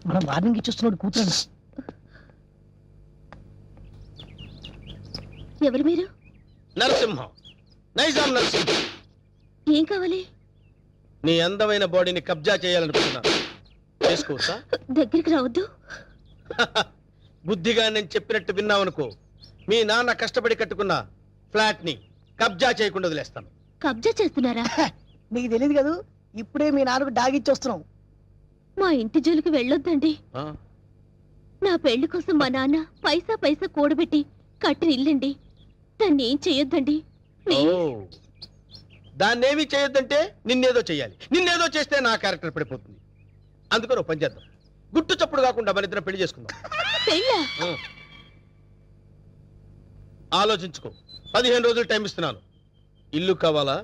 [SPEAKER 2] మనం వార్నింగ్ ఇచ్చేస్తున్నాడు కూతురు.
[SPEAKER 5] ఎవరు మీరు?
[SPEAKER 3] నరసింహం, నైజాం నరసింహం.
[SPEAKER 5] ఏం కావాలి?
[SPEAKER 3] నీ అందమైన బాడీని కబ్జా చేయాలనుకుంటున్నాను. చేసుకోవచ్చా?
[SPEAKER 5] దగ్గరికి రావద్దు.
[SPEAKER 3] బుద్ధిగా నేను చెప్పినట్టు విన్నావనుకో, మీ నాన్న కష్టపడి కట్టుకున్న ఫ్లాట్ ని కబ్జా చేయకుండా వదిలేస్తాను.
[SPEAKER 5] కబ్జా చేస్తున్నారా?
[SPEAKER 2] నీకు తెలియదు కదా, ఇప్పుడే మీ నాన్నకు డాగిచ్చి వస్తున్నాం.
[SPEAKER 5] మా ఇంటి జోలికి వెళ్ళొద్దండి.
[SPEAKER 3] ఆ?
[SPEAKER 5] నా పెళ్లి కోసం మా నాన్న పైసా పైసా కూడబెట్టి కట్టిన ఇల్లండి. దాన్ని ఏం చెయ్యొద్దండి.
[SPEAKER 3] ఓ, దాన్నేమీ చేయొద్దంటే నిన్నేదో చెయ్యాలి. నిన్నేదో చేస్తే నా క్యారెక్టర్ పడిపోతుంది. అందుకని పని చేద్దాం. గుట్టు చప్పుడు కాకుండా మన ఇద్దరం పెళ్లి చేసుకుందాం.
[SPEAKER 5] పెళ్ళా?
[SPEAKER 3] ఆలోచించుకో. 15 రోజులు టైం ఇస్తున్నాను. ఇల్లు కావాలా,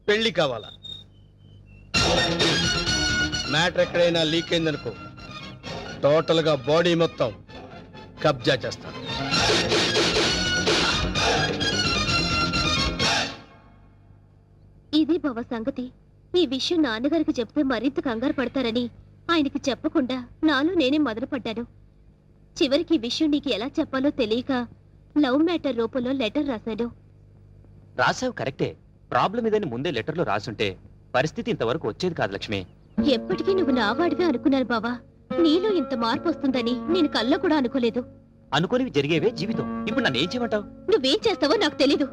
[SPEAKER 3] పెళ్లి కావాలా? మ్యాటర్ ఎక్కడైనా లీక్ అయిందనుకో, టోటల్ గా బాడీ మొత్తం కబ్జా చేస్తాను.
[SPEAKER 5] ఇది బావ సంగతి. ఈ విషయం నాన్నగారికి చెప్తే మరింత కంగారు పడతారని ఆయనకి చెప్పకుండా నాలో నేనే మొదలుపడ్డాను. చివరికి ఈ విషయం నీకు ఎలా చెప్పాలో తెలియక లవ్ మ్యాటర్ రూపంలో లెటర్ రాశాను.
[SPEAKER 6] రాసావు కరెక్టే. ప్రాబ్లం ఇదని ముందే లెటర్లో రాసుంటే పరిస్థితి ఇంతవరకు వచ్చేది కాదు లక్ష్మి.
[SPEAKER 5] ఎప్పటికీ నువ్వు నావాడిగా అనుకున్నాను బావా. నీలో ఇంత మార్పు వస్తుందని నేను కల్లో కూడా అనుకోలేదు.
[SPEAKER 6] అనుకోనివి జరిగేవే జీవితం. ఇప్పుడు నన్ను ఏం చేయమంటావు?
[SPEAKER 5] నువ్వేం చేస్తావో నాకు తెలీదు.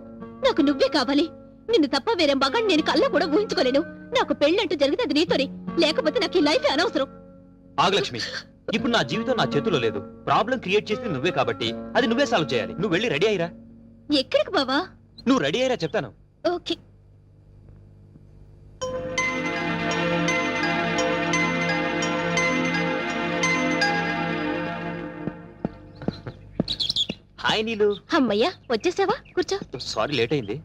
[SPEAKER 5] నాకు నువ్వే కావాలి. నిన్ను తప్ప వేరే మగాన్ని నేను కల్లో కూడా ఊహించుకోలేను. నాకు పెళ్ళంటూ జరిగితే అది నీతోనే, లేకపోతే నాకు ఈ లైఫ్ అనవసరం.
[SPEAKER 6] ఆగు లక్ష్మి, ఇప్పుడు నా జీవితం నా చేతిలో లేదు. ప్రాబ్లం క్రియేట్ చేసింది నువ్వే కాబట్టి అది నువ్వే సాల్వ్ చేయాలి. నువ్వు వెళ్ళి రెడీ అయ్యిరా.
[SPEAKER 5] ఎక్కడికి బావా?
[SPEAKER 6] నువ్వు రెడీ అయ్యిరా చెప్తాను.
[SPEAKER 5] ఓకే.
[SPEAKER 6] హాయ్ నీలు.
[SPEAKER 5] అమ్మయ్యా వచ్చేసావా? కూర్చో.
[SPEAKER 6] సారీ లేట్ అయింది.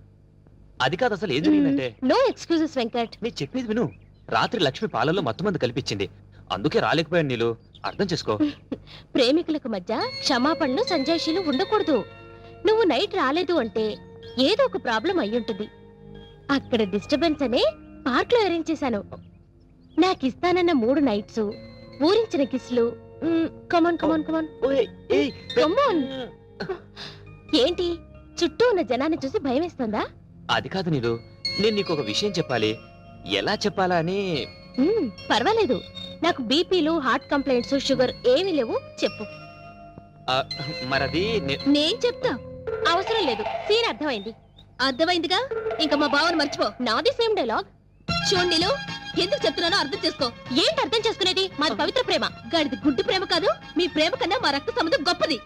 [SPEAKER 6] అది కాదు, అసలు ఏం జరిగిందంటే
[SPEAKER 5] నో ఎక్స్క్యూజెస్ వెంకట్.
[SPEAKER 6] నేను చెప్పేది విను. రాత్రి లక్ష్మి పాలల్లో మత్తుమంది కల్పించింది. అందుకే రాలేకపోయాను నీలు. అర్థం చేసుకో.
[SPEAKER 5] ప్రేమికులకు మధ్య క్షమాపణలు సంజాయిషీలు ఉండకూడదు. నువ్వు నైట్ రాలేదు అంటే ఏదో ఒక ప్రాబ్లం అయ్యుంటుంది. అక్కడ డిస్టర్బెన్స్ అనే పార్క్ లో అరేంజ్ చేశాను. నాకు ఇస్తానన్న 3 నైట్స్, ఊరించిన కిస్లు. కమాన్ కమాన్ కమాన్ కమాన్. ఏంటి చుట్టూ ఉన్న జనాన్ని చూసి భయం వేస్తుందా?
[SPEAKER 6] అది కాదు నీలు, నేను నీకు ఒక విషయం చెప్పాలి. ఎలా చెప్పాలా అని.
[SPEAKER 5] పర్వాలేదు. నాకు బీపీలు, హార్ట్ కంప్లైంట్స్, షుగర్ ఏమీ లేవు. చెప్పు.
[SPEAKER 6] మరది
[SPEAKER 5] నేను చెప్తా. అవసరం లేదు. సీన్ అర్థమైంది. అర్థమైందిగా. ఇంకా మా బావని మర్చిపో. నాది సేమ్ డైలాగ్. చూడండిలో ఎందుకు చెప్తున్నానో అర్థం చేసుకో. ఏంటి అర్థం చేసుకునేది? మాది పవిత్ర ప్రేమ. గాడిది గుడ్డు ప్రేమ కాదు. మీ ప్రేమ కన్నా మా రక్త సంబంధం గొప్పది.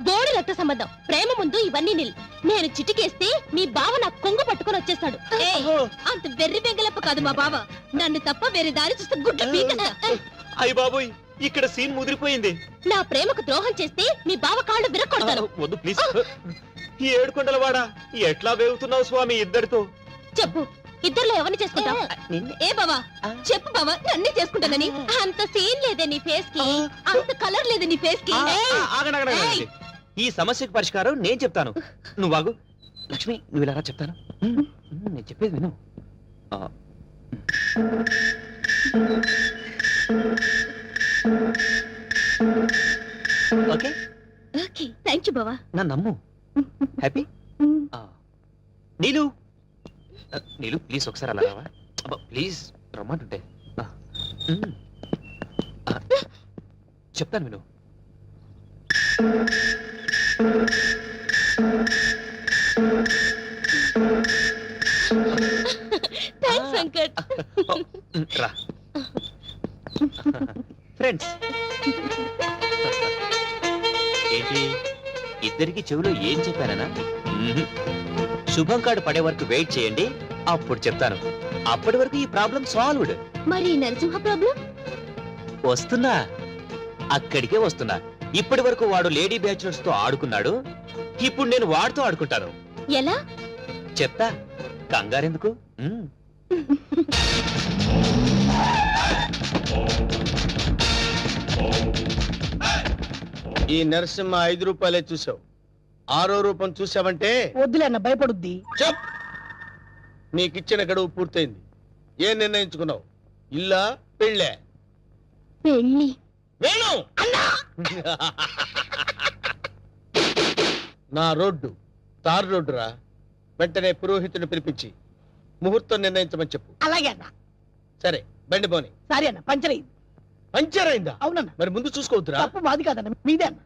[SPEAKER 5] బోడి రక్త సంబంధం. ప్రేమ ముందు ఇవన్నీ నిల్. నేను చిటికేస్తే మీ బావ నాకు కొంగు పట్టుకొని వచ్చేస్తాడు. అంత వెర్రి బెంగలప్ప కాదు మా బావ. నన్ను తప్ప వేరే దారి చూస్తే గుడ్డ పీకస్తా.
[SPEAKER 6] అయ్య బాబోయ్, ఇక్కడ సీన్ ముదిరిపోయింది.
[SPEAKER 5] నా ప్రేమకు ద్రోహం చేస్తే మీ బావ కాళ్ళు విరక్కొడతాను.
[SPEAKER 6] వద్దు ప్లీజ్. ఈ ఏడుకొండల వాడా, ఎట్లా వేగుతున్నావు స్వామి ఇద్దరితో?
[SPEAKER 5] చెప్పు, ఇద్దర్లో ఎవరిని చేసుకుంటావు? ఏ బావా చెప్పు బావా, నన్నే చేసుకుంటానని. అంత సీన్ లేదే నీ ఫేస్ కి, అంత కలర్ లేదే నీ ఫేస్ కి.
[SPEAKER 6] ఈ సమస్యకు పరిష్కారం నేను చెప్తాను. నువ్వు ఆగు లక్ష్మి, నువ్వు ఇలా రా చెప్తాను. నేను చెప్పేది విను. ఓకే
[SPEAKER 5] ఓకే, థ్యాంక్ యూ బావా.
[SPEAKER 6] నా నమ్ము. హ్యాపీ. నీలు నీలు ప్లీజ్ ఒకసారి అలా రావా? ప్లీజ్ రమ్మంటుంటే. చెప్తాను విను.
[SPEAKER 5] థ్యాంక్స్ వెంకట్.
[SPEAKER 6] రా ఫ్రెండ్స్. ఏంటి ఇద్దరికి చెవిలో ఏం చెప్పానా? శుభం కార్డు పడే వరకు వెయిట్ చేయండి, అప్పుడు చెప్తాను. అప్పటి వరకు ఈ ప్రాబ్లం సాల్వ్డ్.
[SPEAKER 5] మరి నరసింహ ప్రాబ్లం?
[SPEAKER 6] వస్తున్నా, అక్కడికే వస్తున్నా. ఇప్పటి వరకు వాడు లేడీ బ్యాచులర్స్ తో ఆడుకున్నాడు. ఇప్పుడు నేను వాడితో ఆడుకుంటాను.
[SPEAKER 5] ఎలా
[SPEAKER 6] చెప్తా, కంగారెందుకు.
[SPEAKER 3] ఈ నరసింహ 5 రూపాయలే చూసావు. 6వ రూపం చూసావంటే
[SPEAKER 2] వద్దులే అన్న, భయపడుద్ది.
[SPEAKER 3] చెప్. నీకిచ్చిన గడువు పూర్తయింది. ఏం నిర్ణయించుకున్నావు? ఇల్లా పెళ్ళే?
[SPEAKER 5] పెళ్ళి.
[SPEAKER 3] వేణు నా రోడ్డు తారు రోడ్డు రా. వెంటనే పురోహితుని పిలిపించి ముహూర్తం నిర్ణయించమని చెప్పు.
[SPEAKER 2] అలాగే అన్న.
[SPEAKER 3] సరే బండి పోని.
[SPEAKER 2] సారీ అన్న, పంచర్ అయింది.
[SPEAKER 3] పంచర్ అయిందా?
[SPEAKER 2] అవునన్న.
[SPEAKER 3] మరి ముందు చూసుకోవద్దురా.
[SPEAKER 2] తప్పు మాది కాదన్న, మీదే అన్న.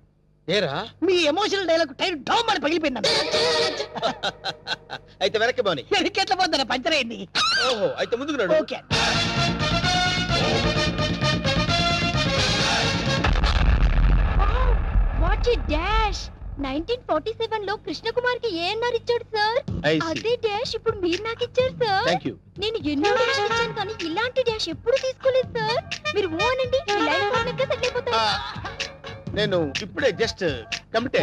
[SPEAKER 3] ఏరా
[SPEAKER 2] మీ ఎమోషనల్ డైలాగ్ టైర్ డౌన్ అని పగిలిపోయిందన్న.
[SPEAKER 3] అయితే వెనక్కి పోని.
[SPEAKER 2] ఎట్లా పోద్దన్న, పంచర్ అయింది.
[SPEAKER 3] ఓహో, అయితే ముందుకు నడు.
[SPEAKER 2] ఓకే.
[SPEAKER 10] What a dash. 1947 లో కృష్ణకుమార్ కి ఏఎన్ఆర్ ఇచ్చాడు సార్.
[SPEAKER 3] I see.
[SPEAKER 10] అదే డాష్ ఇప్పుడు మీరు నాకు ఇచ్చారు సార్.
[SPEAKER 3] Thank you.
[SPEAKER 10] నేను ఎన్నో డాష్ ఇచ్చాను కానీ ఇలాంటి డాష్ ఎప్పుడు తీసుకోలేదు సార్. మీరు ఓ అనండి, మీ లైఫ్ పార్ట్నర్గా సెటిల్ అయిపోతారు.
[SPEAKER 3] నేను ఇప్పుడే జస్ట్ కమిటే.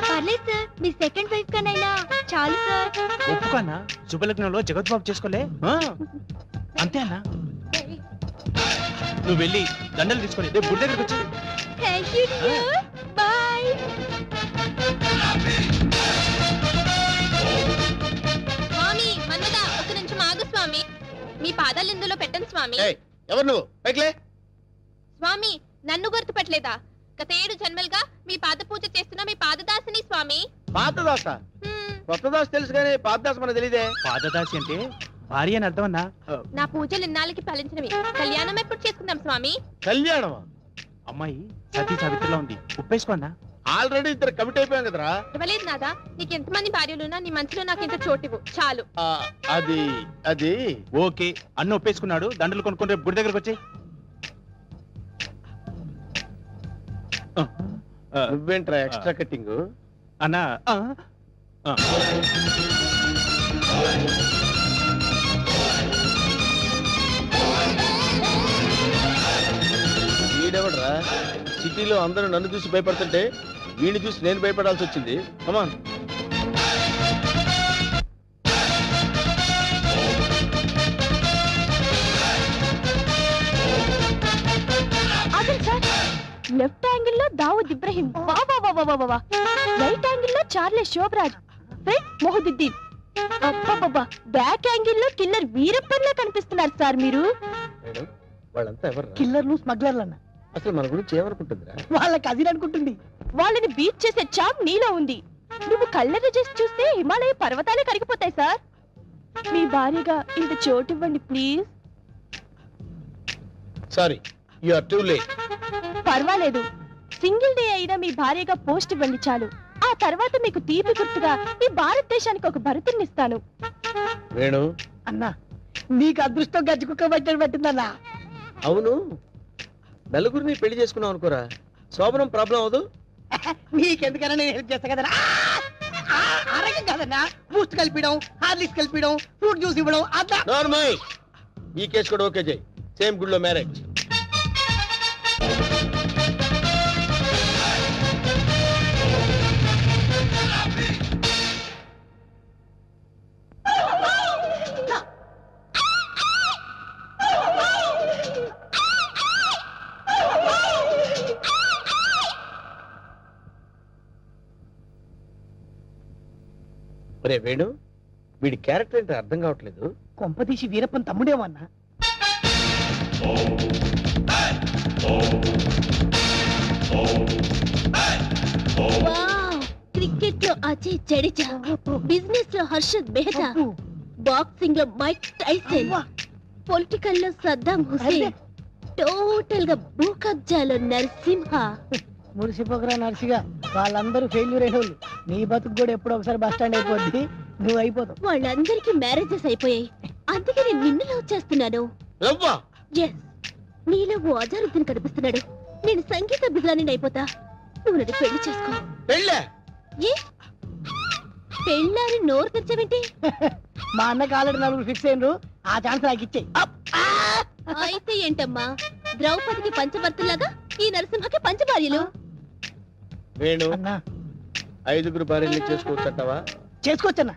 [SPEAKER 10] పర్లేదు సార్, మీ సెకండ్ వైఫ్ కనైనా చాలు సార్.
[SPEAKER 9] ఒప్పుకన్నా శుభలగ్నంలో జగద్బాబు చేసుకోలే. అంతే అన్నా. నువ్వు వెళ్ళి దండలు తీసుకొని రేపు గుడి దగ్గరకు వచ్చి.
[SPEAKER 10] Thank you dear. బై.
[SPEAKER 5] స్వామి మన్మద, ఒక నిమిషం ఆగు స్వామి. మీ పాదాలు ఇందులో పెట్టండి స్వామి.
[SPEAKER 3] ఎవరు నువ్వు? పైకిలే.
[SPEAKER 5] స్వామి నన్ను గుర్తుపట్టలేదా? గత 7 జన్మలుగా మీ పాద పూజ చేస్తున్న మీ పాదదాసిని స్వామి.
[SPEAKER 3] పాతదాస కొత్త దాస తెలుసు కానీ పాతదాస మనకు తెలియదే.
[SPEAKER 9] పాదదాసి అంటే భార్య అని అర్థం అన్నా.
[SPEAKER 5] నా పూజలు ఇన్నాళ్ళకి ఫలించినవి. కళ్యాణం ఎప్పుడు చేసుకుందాం స్వామి?
[SPEAKER 3] కళ్యాణమా?
[SPEAKER 9] అమ్మాయి సతీ సావిత్రిలో ఉంది, ఒప్పేసుకోన్నా.
[SPEAKER 3] ఆల్రెడీ ఇద్దరు కమిట్ అయిపోయాం కదరా.
[SPEAKER 5] ఇవ్వలేదు నాదా, నీకు ఎంతమంది భార్యలున్నా నీ మనసులో నాకు ఇంత చోటివ్వు చాలు.
[SPEAKER 3] అది అది
[SPEAKER 9] ఓకే, అన్న ఒప్పేసుకున్నాడు. దండలు కొనుక్కొని రేపు గుడి దగ్గరకు వచ్చి.
[SPEAKER 3] నువ్వేంట్రా ఎక్స్ట్రా కట్టింగ్?
[SPEAKER 9] అన్నా
[SPEAKER 3] వీడెవడరా? సిటీలో అందరూ నన్ను చూసి భయపడుతుంటే వీడిని చూసి నేను భయపడాల్సి వచ్చింది. కమాన్.
[SPEAKER 5] లెఫ్ట్ యాంగిల్ లో దావుద్ ఇబ్రహీం, రైట్ యాంగిల్ లో చార్లెస్ శోభరాజ్, ఫ్రంట్ మొహదుద్దీన్, అబ్బబ్బబ్బా బ్యాక్ యాంగిల్ లో కిల్లర్ వీరప్పన్లా కనిపిస్తున్నారు సార్ మీరు.
[SPEAKER 3] మేడం వాళ్ళంతా ఎవరు?
[SPEAKER 2] కిల్లర్లు స్మగ్లర్లు అన్న.
[SPEAKER 3] అసలు మన గురించి ఏమనుకుంటుందిరా?
[SPEAKER 2] వాళ్ళ కజిన్ అనుకుంటుంది.
[SPEAKER 5] వాళ్ళని బీట్ చేసే చాప్ నీలో ఉంది. నువ్వు కళ్ళెర్ర చేసి చూస్తే హిమాలయ పర్వతాలే కరిగిపోతాయి సార్. మీ భార్యగా ఇంత చోటు ఇవ్వండి please.
[SPEAKER 3] Sorry, you are too late.
[SPEAKER 5] పర్వాలేదు, సింగిల్ డే అయినా మీ భార్యగా పోస్ట్ ఇవ్వండి చాలు. ఆ తర్వాత మీకు తీపి గుర్తుగా ఈ భారతదేశానికి ఒక భరతుని ఇస్తాను.
[SPEAKER 3] వేణు
[SPEAKER 2] అన్నా నీకు అదృష్టం గజ్జి కుక్క పట్టడం పట్టిందన్నా.
[SPEAKER 3] అవును, నలుగురిని పెళ్లి చేసుకున్నావు అనుకోరా, శోభనం ప్రాబ్లం అవదు.
[SPEAKER 2] నీకెందుకన్నా నేను హెల్ప్ చేస్తా కదన్నా. అరగం కదన్నా, బూస్ట్ కలిపిడం, హార్లిక్స్ కలిపిడం, ఫ్రూట్ జ్యూస్ ఇవ్వడం అట్లా.
[SPEAKER 3] నార్మల్. ఈ కేసు కూడా ఓకే చేయి. సేమ్ గుడిలో మ్యారేజ్. ఒరే వేణు, వీడి క్యారెక్టర్ ఏంటో అర్థం కావట్లేదు.
[SPEAKER 2] కొంపదీసి వీరప్పన్ తమ్ముడేమన్నా.
[SPEAKER 5] క్రికెట్ లో అజయ్ జడేజా, బిజినెస్ లో హర్షద్ మెహతా, బాక్సింగ్ లో మైక్ టైసన్, పొలిటికల్ లో సద్దాం హుసేన్, టోటల్ గా భూ కబ్జాలో నరసింహ.
[SPEAKER 2] మురిసిపోకరా నర్సిగా, వాళ్ళందరూ ఫెయిల్యూర్ అయిన వాళ్ళు. నీ బతుకు కూడా ఎప్పుడో ఒకసారి బస్ స్టాండ్ అయిపోద్ది, నువ్వు అయిపోతావు.
[SPEAKER 5] వాళ్ళందరికీ మ్యారేజెస్ అయిపోయాయి, అందుకే నేను నిన్ను లవ్ చేస్తున్నాను. ఎస్, నీలో ఓ అజారుద్దీన్ కనిపిస్తున్నాడు. నేను సంగీత బిజాని అయిపోతా, నువ్వు నన్ను పెళ్లి చేసుకో. ఏ పెళ్ళాని నోరు తెచ్చావేంటి?
[SPEAKER 2] మా అన్నకి ఆల్రెడీ నలుగురు ఫిక్స్ అయినరు, ఆ ఛాన్స్ నాకు ఇచ్చేయి.
[SPEAKER 5] అయితే ఏంటమ్మా, ద్రౌపదికి పంచభర్తలాగా ఈ నరసింహకి పంచభార్యలు.
[SPEAKER 3] వేణు,
[SPEAKER 2] అన్నా
[SPEAKER 3] 5 భార్యలు చేసుకోవచ్చంటావా?
[SPEAKER 2] చేసుకోవచ్చన్నా.